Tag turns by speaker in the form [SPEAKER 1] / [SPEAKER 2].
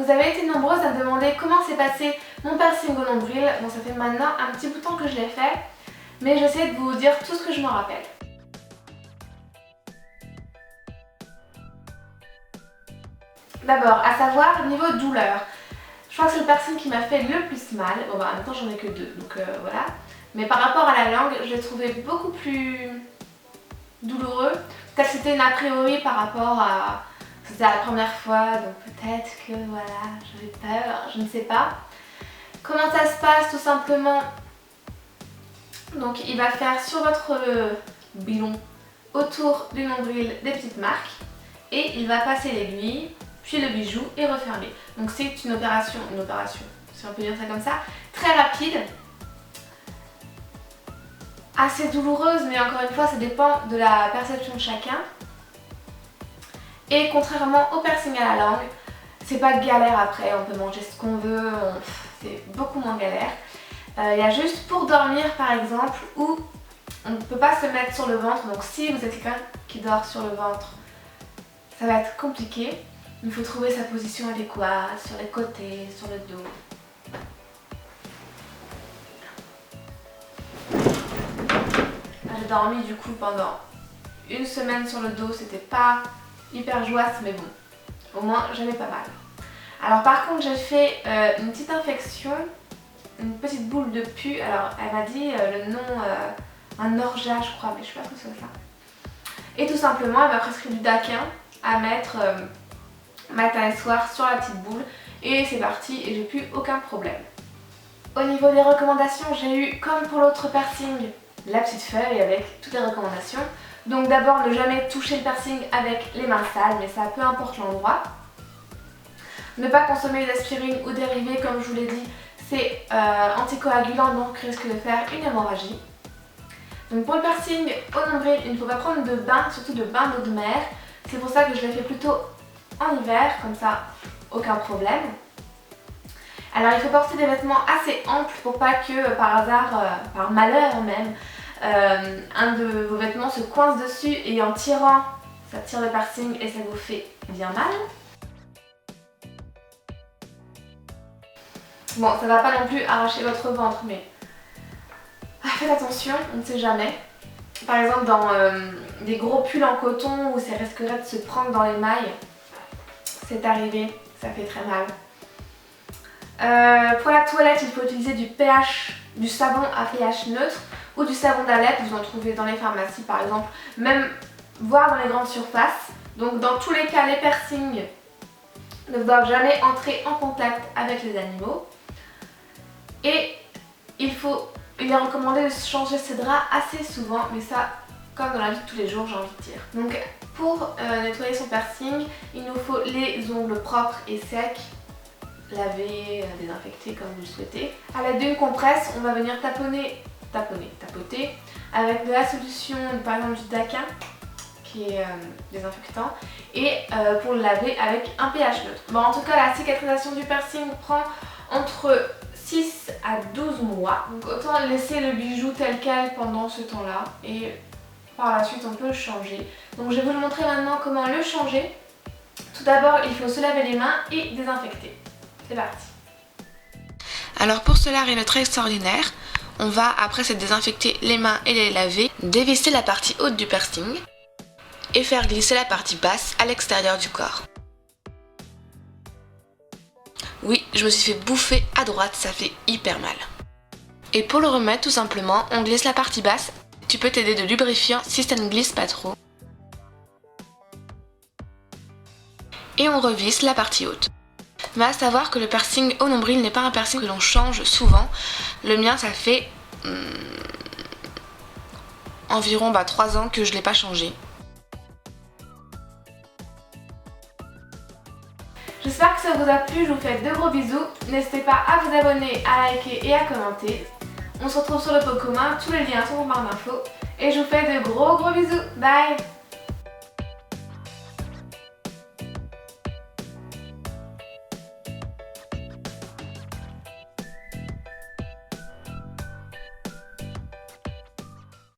[SPEAKER 1] vous avez été nombreuses à me demander comment s'est passé mon piercing au nombril. Bon, ça fait maintenant un petit bout de temps que je l'ai fait, mais j'essaie de vous dire tout ce que je me rappelle. D'abord, à savoir niveau douleur. Je crois que c'est le piercing qui m'a fait le plus mal. Bon bah en même temps j'en ai que 2, donc voilà. Mais par rapport à la langue, je l'ai trouvé beaucoup plus douloureux. Peut-être que c'était une a priori par rapport à... C'était la première fois, donc peut-être que voilà, j'avais peur, je ne sais pas. Comment ça se passe tout simplement? Donc il va faire sur votre bilon, autour du nombril, des petites marques. Et il va passer l'aiguille, puis le bijou et refermer. Donc c'est une opération, si on peut dire ça comme ça, très rapide. Assez douloureuse, mais encore une fois ça dépend de la perception de chacun. Et contrairement au piercing à la langue, c'est pas galère après, on peut manger ce qu'on veut, c'est beaucoup moins galère. Il y a juste pour dormir par exemple, où on ne peut pas se mettre sur le ventre, donc si vous êtes quelqu'un qui dort sur le ventre, ça va être compliqué. Il faut trouver sa position adéquate, sur les côtés, sur le dos. J'ai dormi du coup pendant une semaine sur le dos, c'était pas hyper joyeux mais bon, au moins j'avais pas mal. Alors par contre j'ai fait une petite infection, une petite boule de pus, alors elle m'a dit le nom, un orgeat je crois, mais je suis pas sûre que c'est ça. Et tout simplement elle m'a prescrit du Daquin à mettre matin et soir sur la petite boule et c'est parti et j'ai plus aucun problème. Au niveau des recommandations, j'ai eu comme pour l'autre piercing la petite feuille avec toutes les recommandations. Donc d'abord ne jamais toucher le piercing avec les mains sales, mais ça peu importe l'endroit. Ne pas consommer d'aspirine ou dérivés comme je vous l'ai dit, c'est anticoagulant donc risque de faire une hémorragie. Donc pour le piercing au nombril, il ne faut pas prendre de bain, surtout de bain d'eau de mer. C'est pour ça que je l'ai fait plutôt en hiver, comme ça aucun problème. Alors il faut porter des vêtements assez amples pour pas que par hasard, par malheur même, un de vos vêtements se coince dessus et en tirant, ça tire le piercing et ça vous fait bien mal. Bon, ça va pas non plus arracher votre ventre, mais faites attention, on ne sait jamais. Par exemple dans des gros pulls en coton où ça risquerait de se prendre dans les mailles, c'est arrivé, ça fait très mal. Pour la toilette, il faut utiliser du savon à pH neutre ou du savon d'Alep, vous en trouvez dans les pharmacies par exemple, même voire dans les grandes surfaces. Donc dans tous les cas, les piercings ne doivent jamais entrer en contact avec les animaux. Et il est recommandé de changer ses draps assez souvent, mais ça, comme dans la vie de tous les jours, j'ai envie de dire. Donc pour nettoyer son piercing, il nous faut les ongles propres et secs, laver, désinfecter comme vous le souhaitez. À l'aide d'une compresse, on va venir tapoter avec de la solution, par exemple du Daquin, qui est désinfectant, et pour le laver avec un pH neutre. Bon, en tout cas, la cicatrisation du piercing prend entre 6 à 12 mois. Donc autant laisser le bijou tel quel pendant ce temps-là et par la suite on peut le changer. Donc je vais vous le montrer maintenant comment le changer. Tout d'abord il faut se laver les mains et désinfecter. C'est parti.
[SPEAKER 2] Alors pour cela, rien de très extraordinaire. On va, après s'être désinfecté les mains et les laver, dévisser la partie haute du piercing et faire glisser la partie basse à l'extérieur du corps. Oui, je me suis fait bouffer à droite, ça fait hyper mal. Et pour le remettre, tout simplement, on glisse la partie basse. Tu peux t'aider de lubrifiant si ça ne glisse pas trop. Et on revisse la partie haute. Mais à savoir que le piercing au nombril n'est pas un piercing que l'on change souvent. Le mien, ça fait environ 3 ans que je ne l'ai pas changé.
[SPEAKER 1] J'espère que ça vous a plu, je vous fais de gros bisous. N'hésitez pas à vous abonner, à liker et à commenter. On se retrouve sur le pot commun, tous les liens sont en barre d'infos. Et je vous fais de gros bisous. Bye!